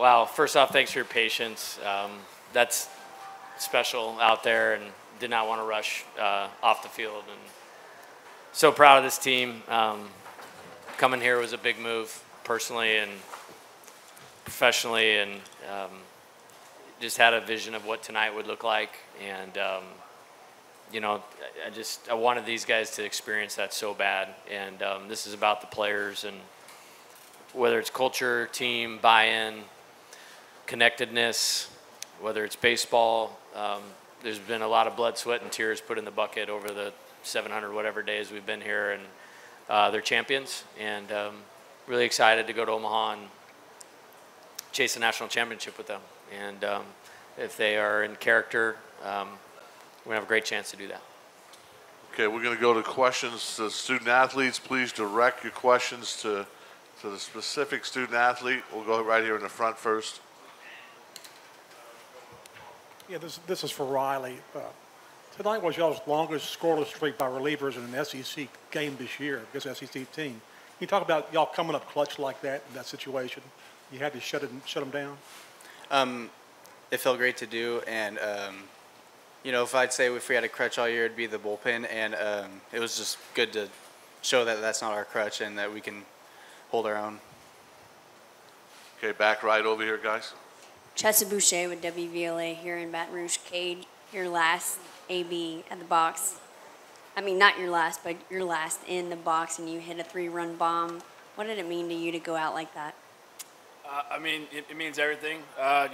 Wow, first off, thanks for your patience. That's special out there, and did not want to rush off the field. And so proud of this team. Coming here was a big move personally and professionally, and just had a vision of what tonight would look like. And you know, I wanted these guys to experience that so bad. And this is about the players, and whether it's culture, team, buy-in, connectedness, whether it's baseball, there's been a lot of blood, sweat, and tears put in the bucket over the 700 whatever days we've been here, and they're champions, and really excited to go to Omaha and chase a national championship with them. And if they are in character, we're going to have a great chance to do that. Okay, we're going to go to questions to student athletes. Please direct your questions to the specific student athlete. We'll go right here in the front first. Yeah, this is for Riley. Tonight was y'all's longest scoreless streak by relievers in an SEC game this year against SEC team. Can you talk about y'all coming up clutch like that in that situation? You had to shut them down? It felt great to do, and you know, if we had a crutch all year, it'd be the bullpen, and it was just good to show that that's not our crutch and that we can hold our own. Okay, back right over here, guys. Chessa Boucher with WVLA here in Baton Rouge. Cade, your last AB at the box. I mean, not your last, but your last in the box, and you hit a 3-run bomb. What did it mean to you to go out like that? I mean, it means everything.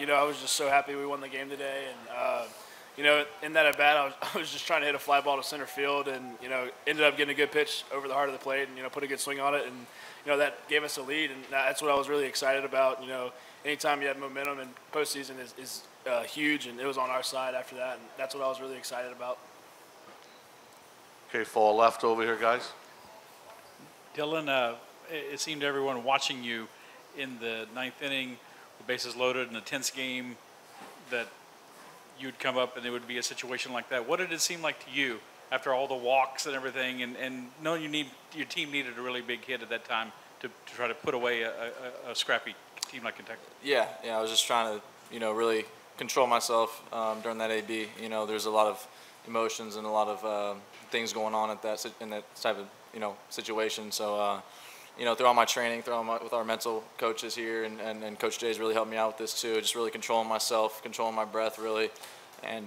You know, I was just so happy we won the game today, and you know, in that at bat, I was just trying to hit a fly ball to center field, and you know, ended up getting a good pitch over the heart of the plate, and you know, put a good swing on it, and you know, that gave us a lead, and that's what I was really excited about. You know, anytime you have momentum in postseason is huge, and it was on our side after that, and that's what I was really excited about. Okay, fall left over here, guys. Dylan, it seemed to everyone watching you in the 9th inning, the bases loaded in a tense game, that you'd come up and it would be a situation like that. What did it seem like to you after all the walks and everything, and knowing your team needed a really big hit at that time to try to put away a scrappy team like Kentucky? Yeah, I was just trying to, you know, really control myself during that AB. You know, there's a lot of emotions and a lot of things going on in that type of, you know, situation. So, you know, throughout my training, with our mental coaches here, and Coach Jay's really helped me out with this too. Just really controlling myself, controlling my breath, really. And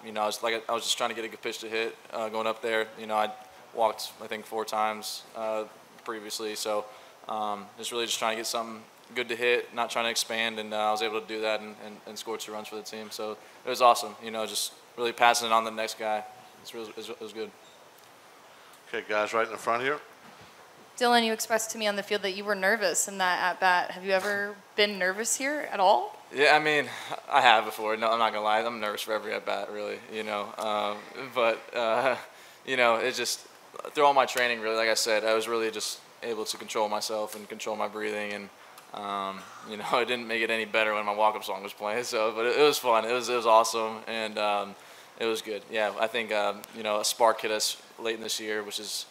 you know, I was just trying to get a good pitch to hit going up there. You know, I walked I think 4 times previously, so just trying to get something good to hit, not trying to expand, and I was able to do that and score 2 runs for the team. So it was awesome. You know, just really passing it on to the next guy. It was good. Okay, guys, right in the front here. Dylan, you expressed to me on the field that you were nervous in that at-bat. Have you ever been nervous here at all? Yeah, I mean, I have before. No, I'm not going to lie. I'm nervous for every at-bat, really, you know. You know, it's just through all my training, really, like I said, I was really just able to control myself and control my breathing. And, you know, it didn't make it any better when my walk-up song was playing. But it was fun. It was awesome, and it was good. Yeah, I think, you know, a spark hit us late in this year, which is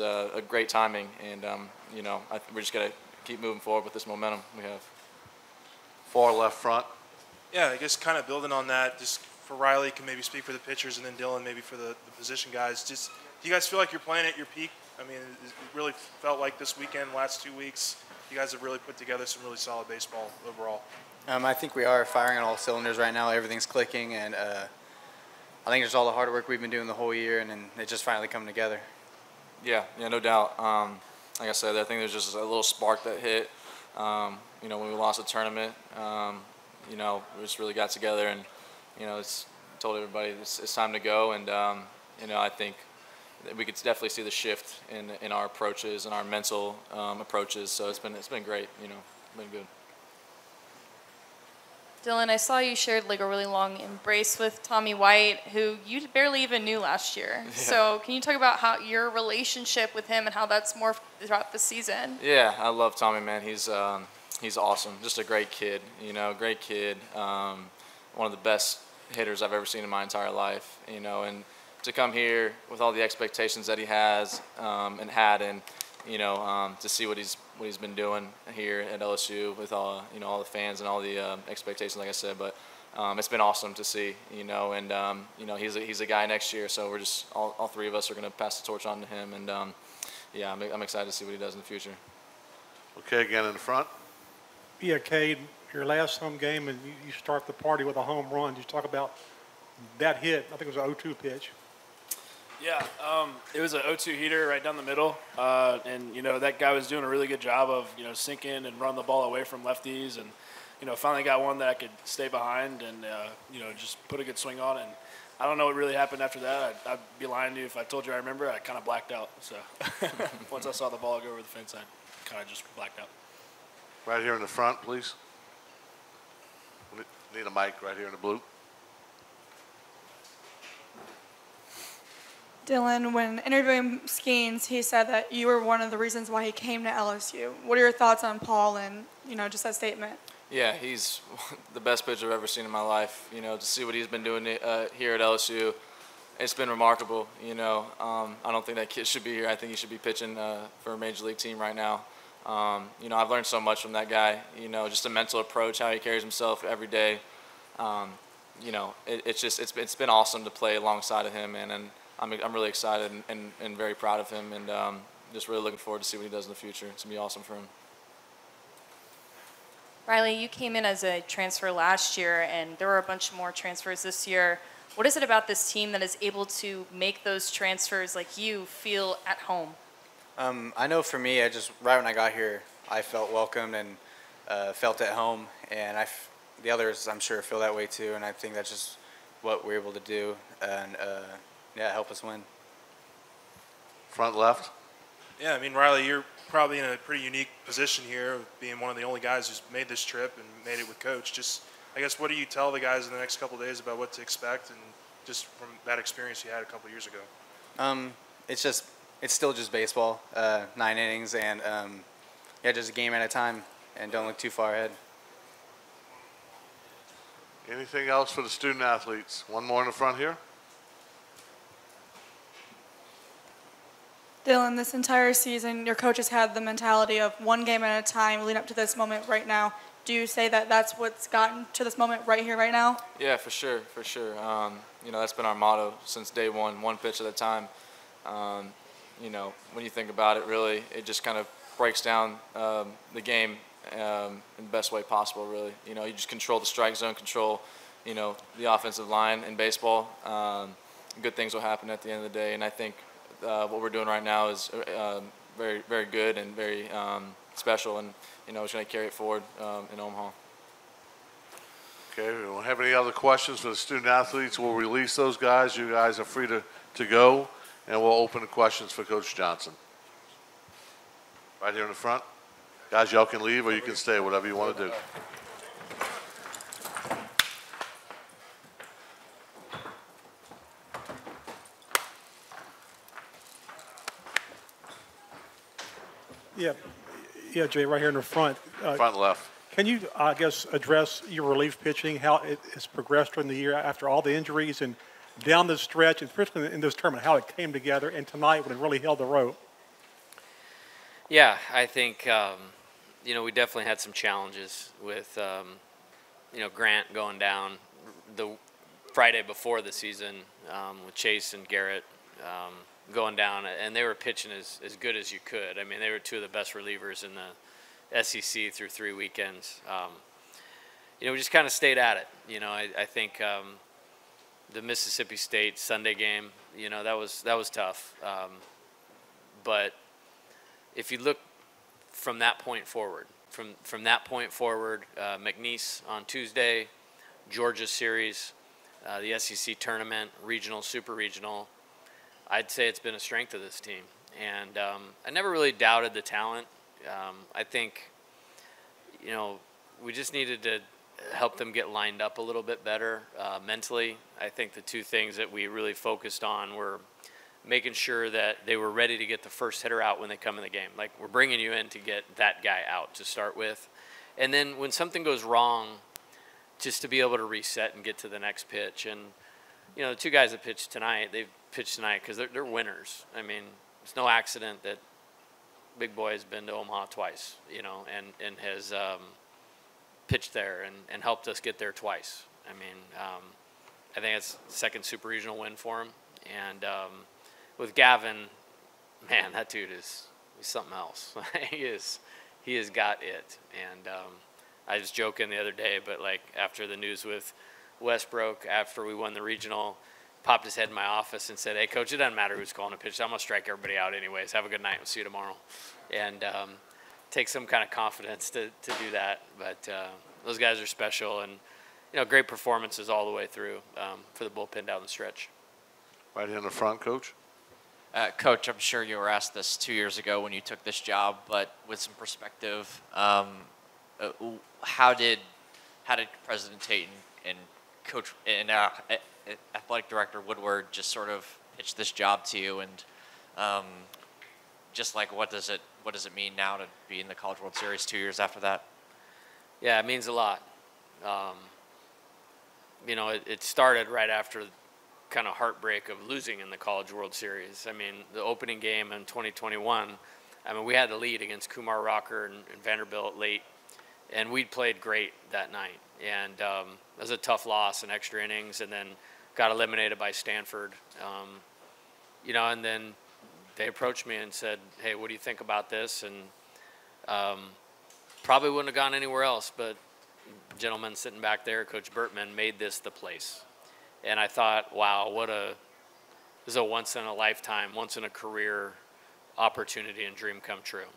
a great timing, and you know, we're just got to keep moving forward with this momentum we have. Far left front. Yeah, I guess kind of building on that, just for Riley, can maybe speak for the pitchers, and then Dylan maybe for the position guys. Just, do you guys feel like you're playing at your peak? I mean, it really felt like this weekend, last 2 weeks, you guys have really put together some really solid baseball overall. I think we are firing on all cylinders right now. Everything's clicking, and I think it's all the hard work we've been doing the whole year, and it just finally coming together. Yeah, no doubt. Like I said, I think there's just a little spark that hit. You know, when we lost the tournament, you know, we just really got together, and you know, told everybody it's time to go. And you know, I think that we could definitely see the shift in our approaches and our mental approaches. So it's been great. You know, been good. Dylan, I saw you shared like a really long embrace with Tommy White, who you barely even knew last year. Yeah. So can you talk about how your relationship with him and how that's morphed throughout the season? Yeah, I love Tommy, man. He's awesome. Just a great kid, you know, great kid. One of the best hitters I've ever seen in my entire life, you know, and to come here with all the expectations that he has and had, and to see what he's been doing here at LSU with all all the fans and all the expectations, like I said. But it's been awesome to see, and he's a guy next year, so we're just all three of us are going to pass the torch on to him, and yeah, I'm excited to see what he does in the future. Okay, again in the front. Yeah, Cade, your last home game, and you start the party with a home run. You talk about that hit. I think it was an 0-2 pitch. Yeah, it was an 0-2 heater right down the middle, and that guy was doing a really good job of sinking and running the ball away from lefties, and finally got one that I could stay behind and just put a good swing on. And I don't know what really happened after that. I'd be lying to you if I told you I remember. I kind of blacked out. So once I saw the ball go over the fence, I kind of just blacked out. Right here in the front, please. We need a mic right here in the blue. Dylan, when interviewing Skeens, he said that you were one of the reasons why he came to LSU. What are your thoughts on Paul and, just that statement? Yeah, he's the best pitcher I've ever seen in my life. To see what he's been doing here at LSU, it's been remarkable. I don't think that kid should be here. I think he should be pitching for a major league team right now. I've learned so much from that guy. Just a mental approach, how he carries himself every day. It's been awesome to play alongside of him, and I'm really excited and very proud of him, and just really looking forward to see what he does in the future. It's gonna be awesome for him. Riley, you came in as a transfer last year, and there were a bunch more transfers this year. What is it about this team that is able to make those transfers like you feel at home? I know for me, right when I got here, I felt welcomed and felt at home, and the others I'm sure feel that way too, and I think that's just what we're able to do, and help us win. Front left. Yeah, Riley, you're probably in a pretty unique position here, being one of the only guys who's made this trip and made it with Coach. Just, I guess, what do you tell the guys in the next couple of days about what to expect, and just from that experience you had a couple of years ago? It's still just baseball, 9 innings, and just a game at a time, and don't look too far ahead. Anything else for the student athletes? One more in the front here. Dylan, this entire season, your coach has had the mentality of one game at a time leading up to this moment right now. Do you say that that's what's gotten to this moment right here, right now? Yeah, for sure. That's been our motto since day one pitch at a time. When you think about it, really, it just kind of breaks down the game in the best way possible, really. You just control the strike zone, control, the offensive line in baseball. Good things will happen at the end of the day, and I think what we're doing right now is very, very good and very special, and we're going to carry it forward in Omaha. Okay, we don't have any other questions for the student athletes. We'll release those guys. You guys are free to go, and we'll open the questions for Coach Johnson. Right here in the front. Guys, y'all can leave or you can stay, whatever you want to do. Yeah, Jay, right here in the front. Front left. Can you, I guess, address your relief pitching, how it has progressed during the year after all the injuries and down the stretch, and particularly in this tournament, how it came together, and tonight when it really held the rope? Yeah, I think, we definitely had some challenges with, Grant going down the Friday before the season with Chase and Garrett going down, and they were pitching as good as you could. They were two of the best relievers in the SEC through 3 weekends. We just kind of stayed at it. I think the Mississippi State Sunday game, that was tough. But if you look from that point forward, from that point forward, McNeese on Tuesday, Georgia series, the SEC tournament, regional, super regional, I'd say it's been a strength of this team. And I never really doubted the talent. I think, we just needed to help them get lined up a little bit better mentally. I think the two things that we really focused on were making sure that they were ready to get the first hitter out when they come in the game. Like, we're bringing you in to get that guy out to start with. And then when something goes wrong, just to be able to reset and get to the next pitch. And, the two guys that pitched tonight, they've pitched tonight because they're winners. It's no accident that big boy has been to Omaha twice, you know, and has pitched there and helped us get there twice. I mean, I think it's the second super regional win for him. And with Gavin, man, that dude he's something else. He has got it. And I was joking the other day, but like after the news with Westbrook, after we won the regional, popped his head in my office and said, "Hey, coach, it doesn't matter who's calling a pitch. I'm going to strike everybody out anyways. Have a good night. We'll see you tomorrow." And take some kind of confidence to do that. But those guys are special, and, you know, great performances all the way through for the bullpen down the stretch. Right here in the front, Coach. Coach, I'm sure you were asked this 2 years ago when you took this job, but with some perspective, how did President Tate and Coach and Athletic Director Woodward just sort of pitch this job to you, and just like what does it mean now to be in the College World Series 2 years after that? Yeah, it means a lot. You know, it started right after kind of heartbreak of losing in the College World Series. I mean, the opening game in 2021, I mean, we had the lead against Kumar Rocker and Vanderbilt late, and we'd played great that night. And it was a tough loss in extra innings, and then got eliminated by Stanford. You know, and then they approached me and said, "Hey, what do you think about this?" And probably wouldn't have gone anywhere else, but the gentleman sitting back there, Coach Bertman, made this the place. And I thought, wow, this is a once-in-a-lifetime, once-in-a-career opportunity and dream come true.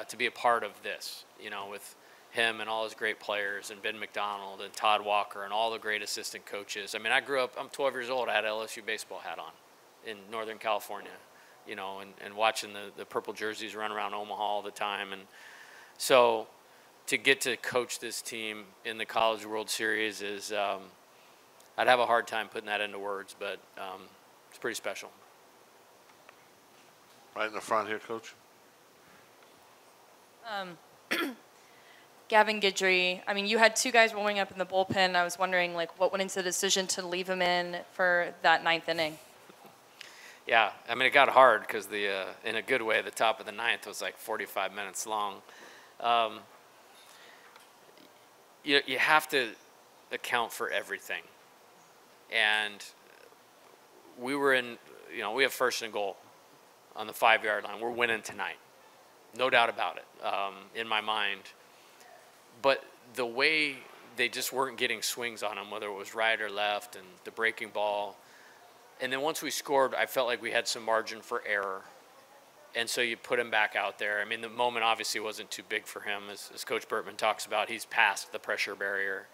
To be a part of this, you know, with him and all his great players and Ben McDonald and Todd Walker and all the great assistant coaches. I mean, I grew up, I'm 12 years old, I had an LSU baseball hat on in Northern California, you know, and watching the purple jerseys run around Omaha all the time. And so to get to coach this team in the College World Series is, I'd have a hard time putting that into words, but it's pretty special. Right in the front here, Coach. Gavin Guidry, I mean, you had two guys warming up in the bullpen. I was wondering, like, what went into the decision to leave him in for that ninth inning? Yeah, I mean, it got hard because in a good way, the top of the ninth was like 45 minutes long. You have to account for everything. And we were in, you know, we have first and goal on the 5-yard line. We're winning tonight. No doubt about it, in my mind. But the way they just weren't getting swings on them, whether it was right or left, and the breaking ball. And then once we scored, I felt like we had some margin for error. And so you put him back out there. I mean, the moment obviously wasn't too big for him. As Coach Bertman talks about, he's past the pressure barrier.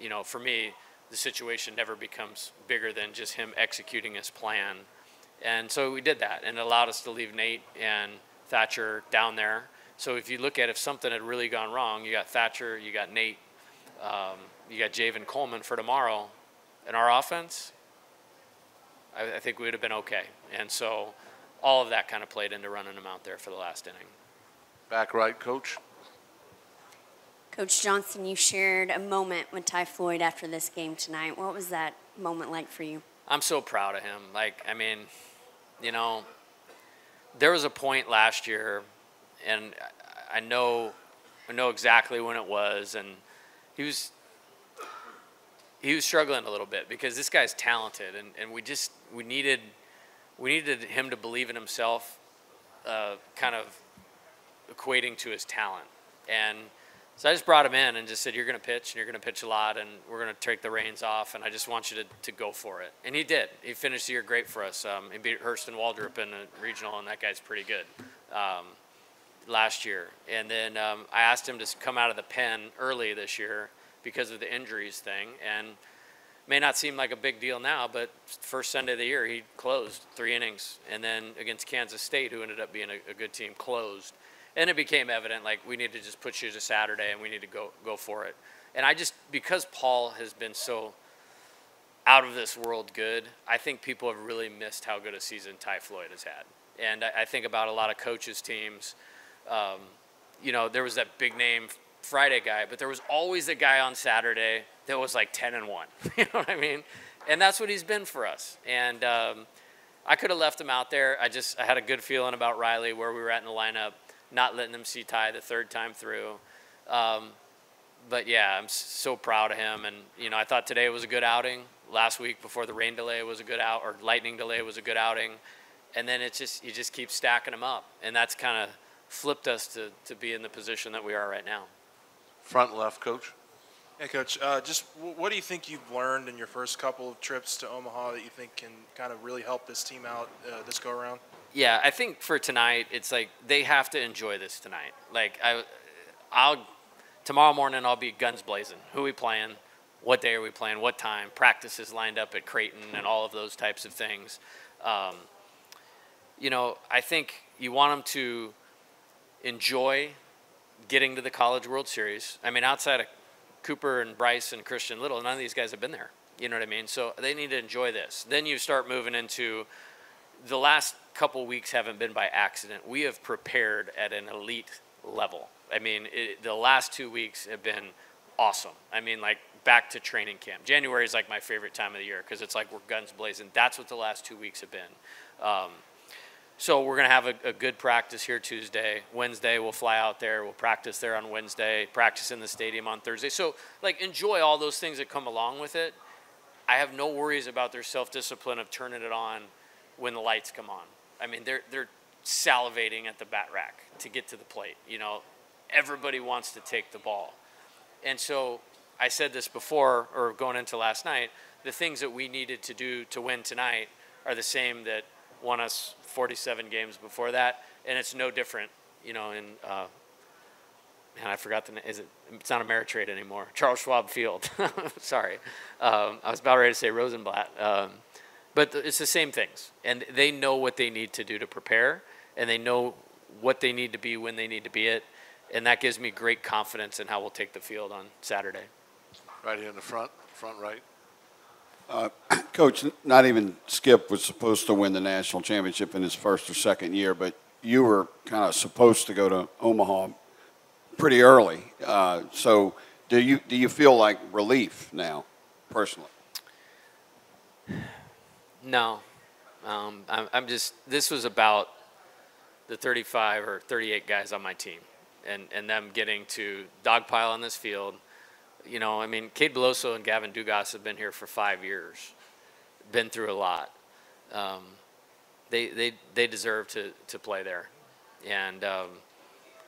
You know, for me, the situation never becomes bigger than just him executing his plan. And so we did that, and it allowed us to leave Nate and Thatcher down there. So if you look at if something had really gone wrong, you got Thatcher, you got Nate, you got Javen Coleman for tomorrow. In our offense, I think we would have been okay. And so all of that kind of played into running him out there for the last inning. Back right, Coach. Coach Johnson, you shared a moment with Ty Floyd after this game tonight. What was that moment like for you? I'm so proud of him. Like, I mean, you know, there was a point last year, and I know exactly when it was, and he was struggling a little bit because this guy's talented, and we needed him to believe in himself, kind of equating to his talent. And so I just brought him in and just said, "You're going to pitch, and you're going to pitch a lot, and we're going to take the reins off, and I just want you to go for it." And he did. He finished the year great for us. He beat Hurston Waldrop in the regional, and that guy's pretty good last year. And then I asked him to come out of the pen early this year because of the injuries thing, and may not seem like a big deal now, but first Sunday of the year, he closed 3 innings. And then against Kansas State, who ended up being a good team, closed. And it became evident, like, we need to just put you to Saturday and we need to go for it. And because Paul has been so out of this world good, I think people have really missed how good a season Ty Floyd has had. And I think about a lot of coaches' teams. You know, there was that big name Friday guy, but there was always a guy on Saturday that was like 10-1. You know what I mean? And that's what he's been for us. And I could have left him out there. I had a good feeling about Riley, where we were at in the lineup, not letting him see Ty the third time through. But yeah, I'm so proud of him. And, you know, I thought today was a good outing. Last week before the rain delay was a good or lightning delay was a good outing. And then you just keep stacking them up. And that's kind of flipped us to be in the position that we are right now. Front left, Coach. Hey, Coach, just what do you think you've learned in your first couple of trips to Omaha that you think can kind of really help this team out this go-around? Yeah, I think for tonight, it's like they have to enjoy this tonight. Like, tomorrow morning I'll be guns blazing. Who are we playing? What day are we playing? What time? Practices lined up at Creighton and all of those types of things. You know, I think you want them to enjoy getting to the College World Series. I mean, outside of Cooper and Bryce and Christian Little, none of these guys have been there. You know what I mean? So they need to enjoy this. Then you start moving into the last couple weeks haven't been by accident. We have prepared at an elite level. I mean, the last 2 weeks have been awesome. I mean, like, back to training camp. January is like my favorite time of the year because it's like we're guns blazing. That's what the last 2 weeks have been. So we're going to have a good practice here Tuesday. Wednesday, we'll fly out there. We'll practice there on Wednesday, practice in the stadium on Thursday. So, like, enjoy all those things that come along with it. I have no worries about their self-discipline of turning it on when the lights come on. I mean, they're salivating at the bat rack to get to the plate. You know, everybody wants to take the ball. And so I said this before, or going into last night, the things that we needed to do to win tonight are the same that won us 47 games before that, and it's no different, you know, in, man, I forgot the name, it's not Ameritrade anymore, Charles Schwab Field, sorry. I was about ready to say Rosenblatt, but it's the same things, and they know what they need to do to prepare, and they know what they need to be when they need to be it, and that gives me great confidence in how we'll take the field on Saturday. Right here in the front right. Coach, not even Skip was supposed to win the national championship in his first or second year, but you were kind of supposed to go to Omaha pretty early. So do you feel like relief now, personally? No. I'm just, this was about the 35 or 38 guys on my team and them getting to dogpile on this field. You know, I mean, Cade Beloso and Gavin Dugas have been here for 5 years, been through a lot. They deserve to play there. And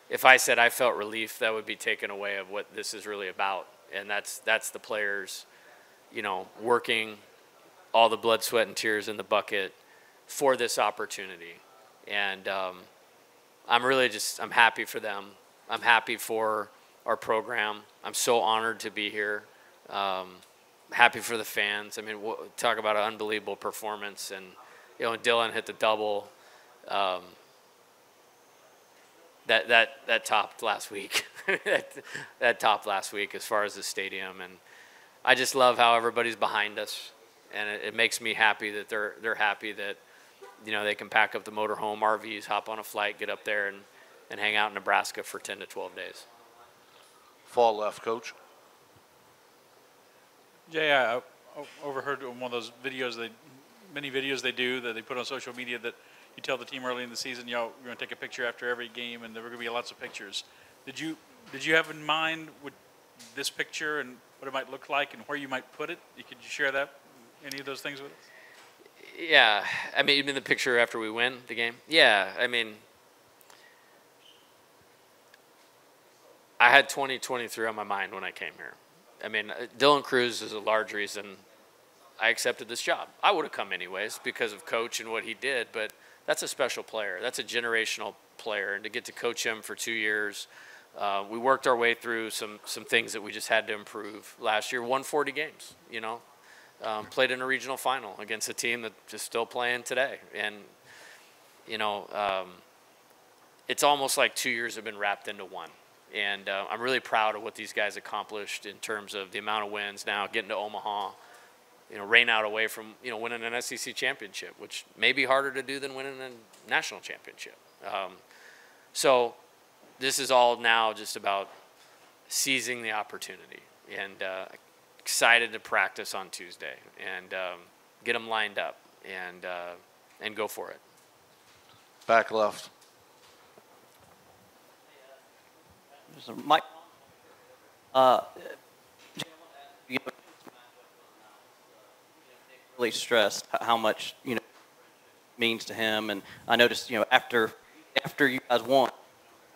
if I said I felt relief, that would be taken away of what this is really about. And that's the players, you know, working all the blood, sweat, and tears in the bucket for this opportunity. And I'm really I'm happy for them. I'm happy for our program. I'm so honored to be here. Happy for the fans. I mean, talk about an unbelievable performance. And, you know, when Dylan hit the double, that topped last week. that topped last week as far as the stadium. And I just love how everybody's behind us. And it makes me happy that they're happy that, you know, they can pack up the motorhome, RVs, hop on a flight, get up there and hang out in Nebraska for 10 to 12 days. Fall left, Coach. Yeah, I overheard one of those videos, many videos they do that they put on social media that you tell the team early in the season, you know, you're going to take a picture after every game, and there were going to be lots of pictures. Did you have in mind with this picture and what it might look like and where you might put it? Could you share that, any of those things with us? Yeah, I mean, even the picture after we win the game. Yeah, I mean, I had 2023 on my mind when I came here. I mean, Dylan Cruz is a large reason I accepted this job. I would have come anyways because of Coach and what he did, but that's a special player. That's a generational player, and to get to coach him for 2 years, we worked our way through some things that we just had to improve last year. Won 40 games, you know, played in a regional final against a team that's just still playing today. And, you know, it's almost like 2 years have been wrapped into one. And I'm really proud of what these guys accomplished in terms of the amount of wins now, getting to Omaha, you know, rain out away from, you know, winning an SEC championship, which may be harder to do than winning a national championship. So this is all now just about seizing the opportunity, and excited to practice on Tuesday and get them lined up. And and go for it. Back left. Mike, really stressed how much means to him, and I noticed after you guys won,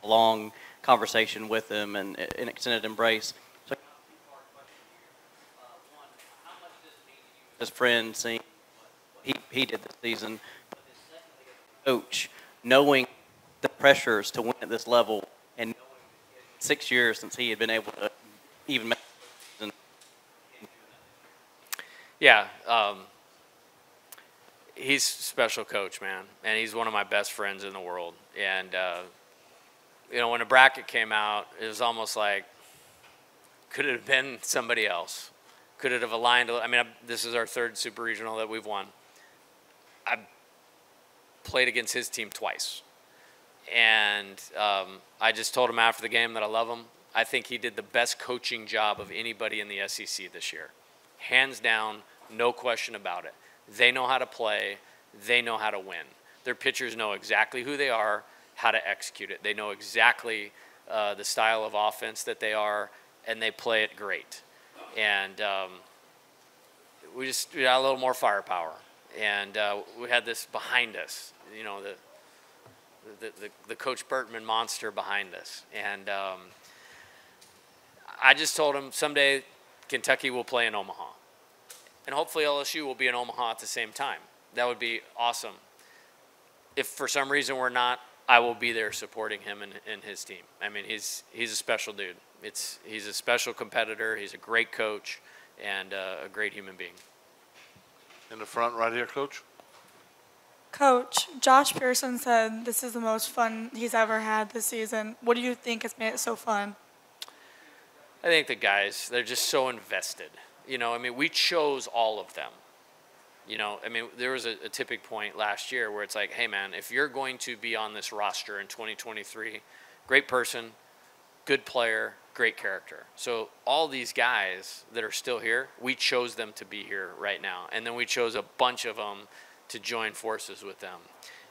a long conversation with him and an extended embrace. So, one, how much does it mean to you as friends seeing what he did this season, but then secondly, as a coach, knowing the pressures to win at this level, and knowing 6 years since he had been able to even make it. Yeah, he's a special coach, man, and he's one of my best friends in the world. And when the bracket came out, it was almost like, could it have been somebody else? Could it have aligned? I mean, this is our third super regional that we've won. I played against his team twice. And I just told him after the game that I love him. I think he did the best coaching job of anybody in the SEC this year. Hands down, no question about it. They know how to play. They know how to win. Their pitchers know exactly who they are, how to execute it. They know exactly the style of offense that they are, and they play it great. And we got a little more firepower. And we had this behind us, the Coach Bertman monster behind us. And I just told him someday Kentucky will play in Omaha. And hopefully LSU will be in Omaha at the same time. That would be awesome. If for some reason we're not, I will be there supporting him and his team. I mean, he's a special dude. He's a special competitor. He's a great coach and a great human being. In the front right here, Coach. Coach, Josh Pearson said this is the most fun he's ever had this season. What do you think has made it so fun? I think the guys, they're just so invested. We chose all of them. There was a tipping point last year where it's like, hey, man, if you're going to be on this roster in 2023, great person, good player, great character. So all these guys that are still here, we chose them to be here right now. And then we chose a bunch of them to join forces with them.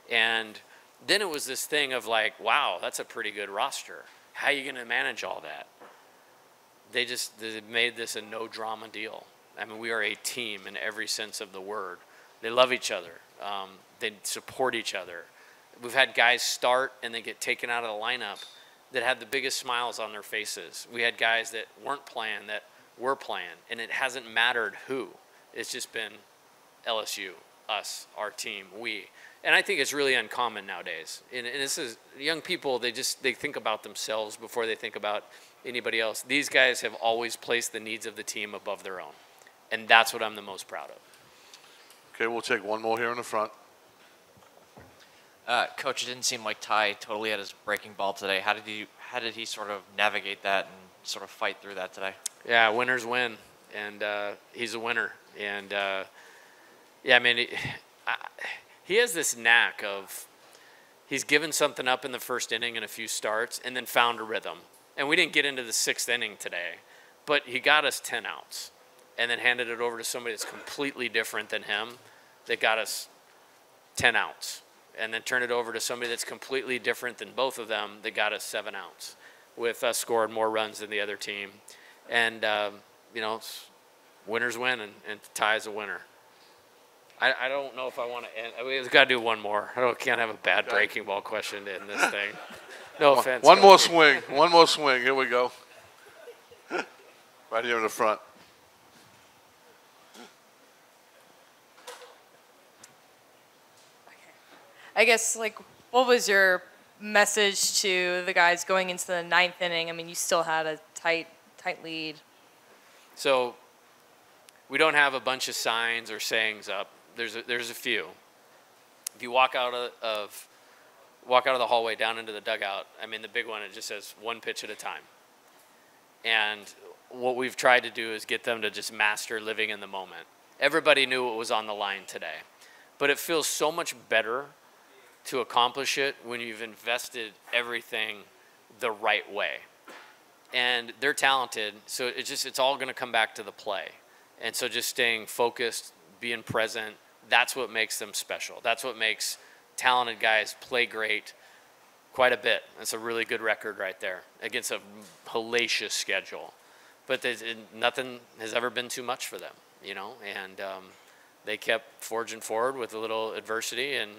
And then it was this thing of like, wow, that's a pretty good roster. How are you going to manage all that? They made this a no-drama deal. I mean, we are a team in every sense of the word. They love each other. They support each other. We've had guys start and they get taken out of the lineup that had the biggest smiles on their faces. We had guys that weren't playing that were playing, and it hasn't mattered who. It's just been LSU, us, our team, we. And I think it's really uncommon nowadays. And this is young people, they think about themselves before they think about anybody else. These guys have always placed the needs of the team above their own. And that's what I'm the most proud of. Okay, we'll take one more here in the front. Coach, it didn't seem like Ty totally had his breaking ball today. How did he sort of navigate that and sort of fight through that today? Yeah, winners win, and he's a winner. And he has this knack of he's given something up in the first inning in a few starts and then found a rhythm. And we didn't get into the sixth inning today, but he got us 10 outs and then handed it over to somebody that's completely different than him that got us 10 outs. And then turn it over to somebody that's completely different than both of them that got us 7 outs, with us scoring more runs than the other team. And, winners win, and Ty is a winner. I don't know if I want to end. We've got to do one more. Can't have a bad breaking ball question to end this thing. No offense. One more swing. One more swing. Here we go. Right here in the front. I guess, what was your message to the guys going into the ninth inning? I mean, you still had a tight lead. So we don't have a bunch of signs or sayings up. There's a few. If you walk out of the hallway down into the dugout, I mean, the big one, it just says one pitch at a time. And what we've tried to do is get them to just master living in the moment. Everybody knew what was on the line today. But it feels so much better to accomplish it when you've invested everything the right way. And they're talented, so it's all going to come back to the play. And so just staying focused, being present, that's what makes them special. That's what makes talented guys play great quite a bit. That's a really good record right there against a hellacious schedule. But nothing has ever been too much for them, you know, and they kept forging forward with a little adversity, and,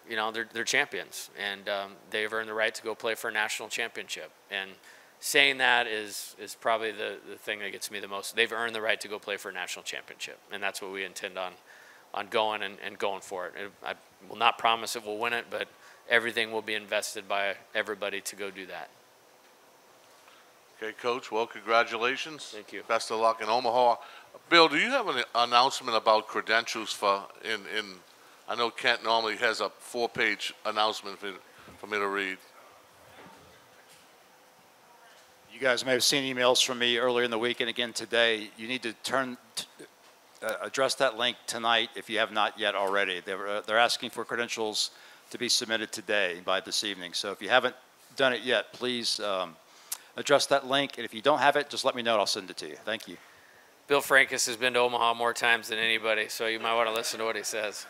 you know, they're champions, and they've earned the right to go play for a national championship. And saying that is probably the thing that gets me the most. They've earned the right to go play for a national championship, and that's what we intend on going and going for it. I will not promise it will win it, but everything will be invested by everybody to go do that. Okay, Coach, well, congratulations. Thank you. Best of luck in Omaha. Bill, do you have an announcement about credentials for I know Kent normally has a 4-page announcement for me to read. You guys may have seen emails from me earlier in the week and again today. You need to address that link tonight if you have not yet already. They're asking for credentials to be submitted today by this evening. So if you haven't done it yet, please address that link. And if you don't have it, just let me know and I'll send it to you. Thank you. Bill Frankus has been to Omaha more times than anybody, so you might want to listen to what he says.